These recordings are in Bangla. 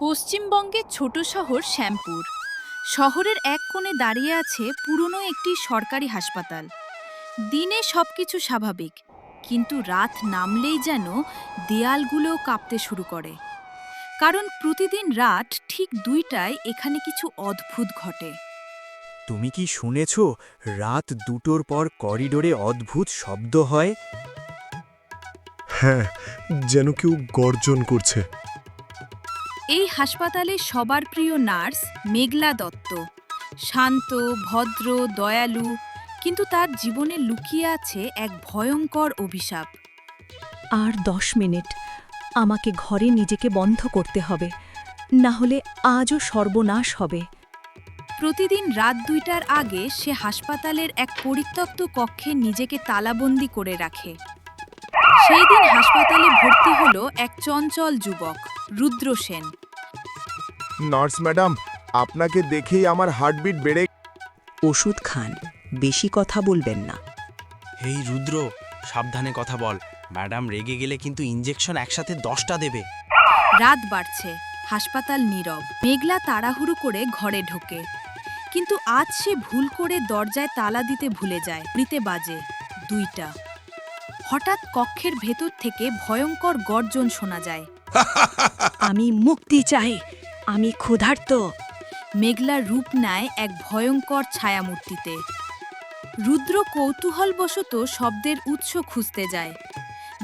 পশ্চিমবঙ্গের ছোট শহর শ্যামপুর। শহরের এক কোণে দাঁড়িয়ে আছে পুরনো একটি সরকারি হাসপাতাল। দিনে সবকিছু স্বাভাবিক, কিন্তু রাত নামলেই যেন দেয়ালগুলোও কাঁপতে শুরু করে। কারণ প্রতিদিন রাত ঠিক ২টায় এখানে কিছু অদ্ভুত ঘটে। তুমি কি শুনেছ রাত ২টোর পর করিডোরে অদ্ভুত শব্দ হয়? হ্যাঁ, যেন কেউ গর্জন করছে। এই হাসপাতালে সবার প্রিয় নার্স মেঘলা দত্ত। শান্ত, ভদ্র, দয়ালু, কিন্তু তার জীবনে লুকিয়ে আছে এক ভয়ঙ্কর অভিশাপ। আর ১০ মিনিট আমাকে ঘরে নিজেকে বন্ধ করতে হবে, না হলে আজও সর্বনাশ হবে। প্রতিদিন রাত ২টার আগে সে হাসপাতালের এক পরিত্যক্ত কক্ষে নিজেকে তালাবন্দি করে রাখে। সেই দিন হাসপাতালে ভর্তি হলো এক চঞ্চল যুবক, রুদ্র সেন। নার্স ম্যাডাম, আপনাকে দেখেই আমার হার্টবিট বেড়ে। ওষুধ খান, বেশি কথা বলবেন না। এই রুদ্র, সাবধানে কথা বল। ম্যাডাম রেগে গেলে কিন্তু ইঞ্জেকশন একসাথে 10টা দেবে। রাত বাড়ছে, হাসপাতাল নীরব। মেঘলা তাড়াহুড়ো করে ঘরে ঢোকে, কিন্তু আজ সে ভুল করে দরজায় তালা দিতে ভুলে যায়। ঘড়িতে বাজে ২টা। হঠাৎ কক্ষের ভেতর থেকে ভয়ঙ্কর গর্জন শোনা যায়। আমি মুক্তি চাই, আমি ক্ষুধার্ত। মেঘলা রূপ নেয় এক ভয়ঙ্কর ছায়ামূর্তিতে। রুদ্র কৌতূহলবশত শব্দের উৎস খুঁজতে যায়।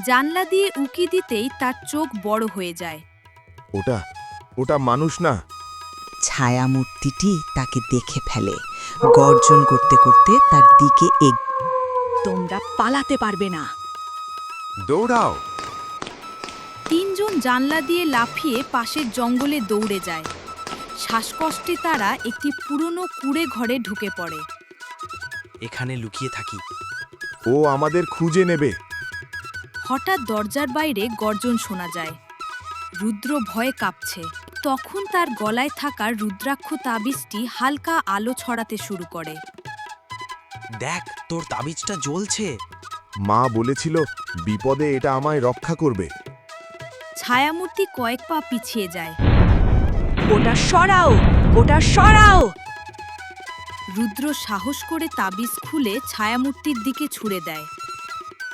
জানলা দিয়ে উকি দিতেই তার চোখ বড় হয়ে যায়। ওটা মানুষ না। ছায়ামূর্তিটি তাকে দেখে ফেলে, গর্জন করতে করতে তার দিকে তোমরা পালাতে পারবে না। দৌড়াও। ৩ জন জানলা দিয়ে লাফিয়ে পাশের জঙ্গলে দৌড়ে যায়। শ্বাসকষ্টে তারা একটি পুরনো কুঁড়ে ঘরে ঢুকে পড়ে। এখানে লুকিয়ে থাকি। ও আমাদের খুঁজে নেবে। হঠাৎ দরজার বাইরে গর্জন শোনা যায়। রুদ্র ভয়ে কাঁপছে। তখন তার গলায় থাকা রুদ্রাক্ষ তাবিজটি হালকা আলো ছড়াতে শুরু করে। দেখ, তোর তাবিজটা জ্বলছে। মা বলেছিল বিপদে এটা আমায় রক্ষা করবে। ছায়ামূর্তি কয়েক পা পিছিয়ে যায়। ওটা সরাও, ওটা সরাও। রুদ্র সাহস করে তাবিজ খুলে ছায়ামূর্তির দিকে ছুঁড়ে দেয়।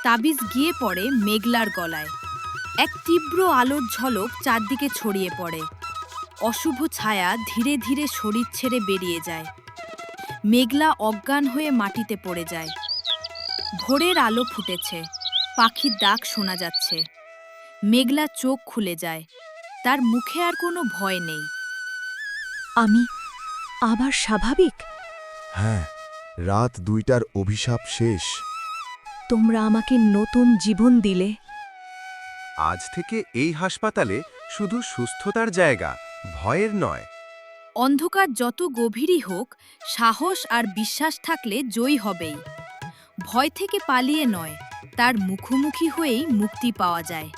তাবিজ গিয়ে পড়ে মেঘলার গলায়। এক তীব্র আলোর ঝলক চারদিকে ছড়িয়ে পড়ে। অশুভ ছায়া ধীরে ধীরে শরীর ছেড়ে বেরিয়ে যায়। মেঘলা অজ্ঞান হয়ে মাটিতে পড়ে যায়। ভোরের আলো ফুটেছে, পাখির ডাক শোনা যাচ্ছে। মেঘলা চোখ খুলে যায়। তার মুখে আর কোনো ভয় নেই। আমি আবার স্বাভাবিক। হ্যাঁ, রাত ২টার অভিশাপ শেষ। তোমরা আমাকে নতুন জীবন দিলে। আজ থেকে এই হাসপাতালে শুধু সুস্থতার জায়গা, ভয়ের নয়। অন্ধকার যত গভীরই হোক, সাহস আর বিশ্বাস থাকলে জয়ী হবেই। ভয় থেকে পালিয়ে নয়, তার মুখোমুখি হয়েই মুক্তি পাওয়া যায়।